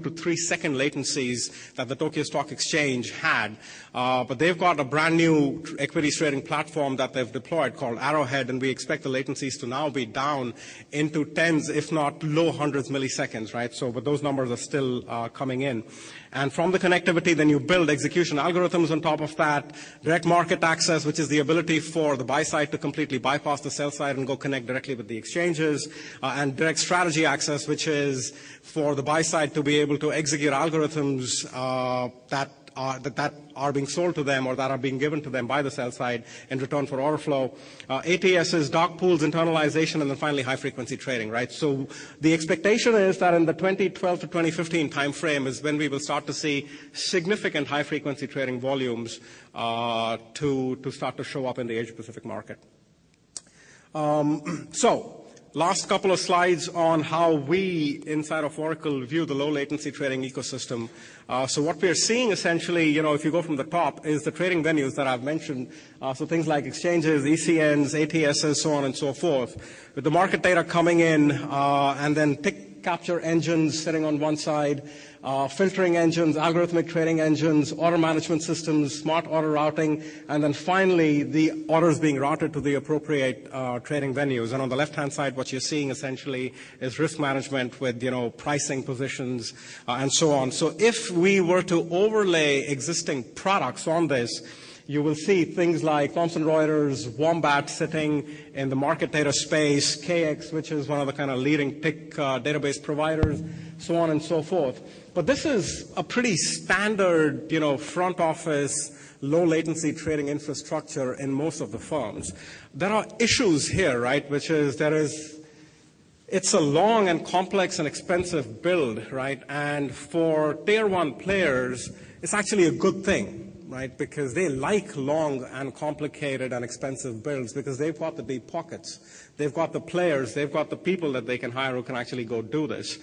to 3-second latencies that the Tokyo Stock Exchange had. But they've got a brand new equities trading platform that they've deployed called Arrowhead, and we expect the latencies to now be down into tens, if not low hundreds milliseconds, right? So, but those numbers are still coming in. And from the connectivity, then you build execution algorithms on top of that, direct market access, which is the ability for the buy side to completely bypass the sell side and go connect directly with the exchanges, and direct strategy access, which is for the buy side to be able to execute algorithms that are being sold to them or that are being given to them by the sell side in return for order flow. ATSs, dark pools, internalization, and then finally high-frequency trading, right? So the expectation is that in the 2012 to 2015 time frame is when we will start to see significant high-frequency trading volumes to start to show up in the Asia-Pacific market. So last couple of slides on how we inside of Oracle view the low latency trading ecosystem. So what we are seeing essentially, if you go from the top, is the trading venues that I've mentioned. So things like exchanges, ECNs, ATSs, so on and so forth. With the market data coming in, and then tick capture engines sitting on one side, filtering engines, algorithmic trading engines, order management systems, smart order routing, and then finally the orders being routed to the appropriate trading venues. And on the left-hand side, what you're seeing essentially is risk management with, pricing positions and so on. So if we were to overlay existing products on this, you will see things like Thomson Reuters, Wombat sitting in the market data space, KX, which is one of the kind of leading tick database providers, so on and so forth. But this is a pretty standard, front office, low latency trading infrastructure in most of the firms. There are issues here, right, which is it's a long and complex and expensive build, right, and for tier one players, it's actually a good thing. Right, because they like long and complicated and expensive builds because they've got the deep pockets. They've got the players. They've got the people that they can hire who can actually go do this.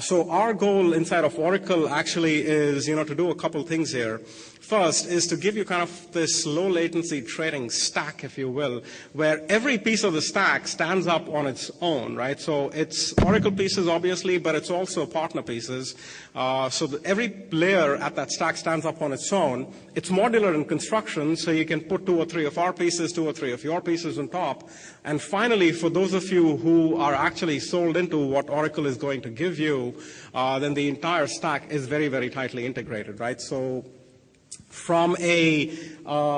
So our goal inside of Oracle actually is, to do a couple things here. First is to give you kind of this low latency trading stack, if you will, where every piece of the stack stands up on its own, right? So it's Oracle pieces, obviously, but it's also partner pieces. So every layer at that stack stands up on its own. It's modular in construction, so you can put 2 or 3 of our pieces, 2 or 3 of your pieces on top. And finally, for those of you who are actually sold into what Oracle is going to give you, then the entire stack is very, very tightly integrated, right? So from a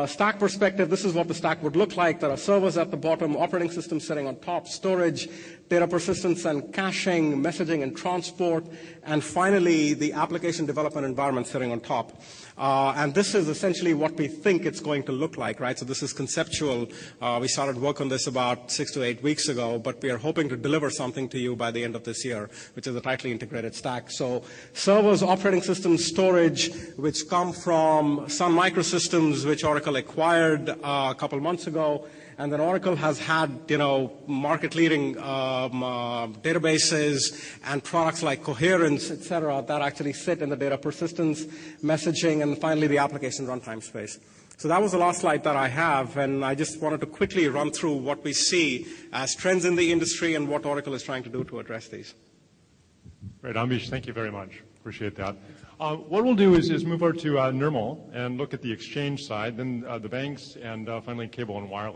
stack perspective, this is what the stack would look like. There are servers at the bottom, operating systems sitting on top, storage, data persistence and caching, messaging and transport, and finally the application development environment sitting on top. And this is essentially what we think it's going to look like, right? So this is conceptual. We started work on this about 6 to 8 weeks ago, but we are hoping to deliver something to you by the end of this year, which is a tightly integrated stack. So servers, operating systems, storage, which come from Sun Microsystems, which Oracle acquired a couple months ago. And then Oracle has had, market-leading databases and products like Coherence, et cetera, that actually sit in the data persistence, messaging, and finally the application runtime space. So that was the last slide that I have, and I just wanted to quickly run through what we see as trends in the industry and what Oracle is trying to do to address these. Great, Ambreesh, thank you very much. Appreciate that. What we'll do is move over to Nirmal and look at the exchange side, then the banks, and finally cable and wireless.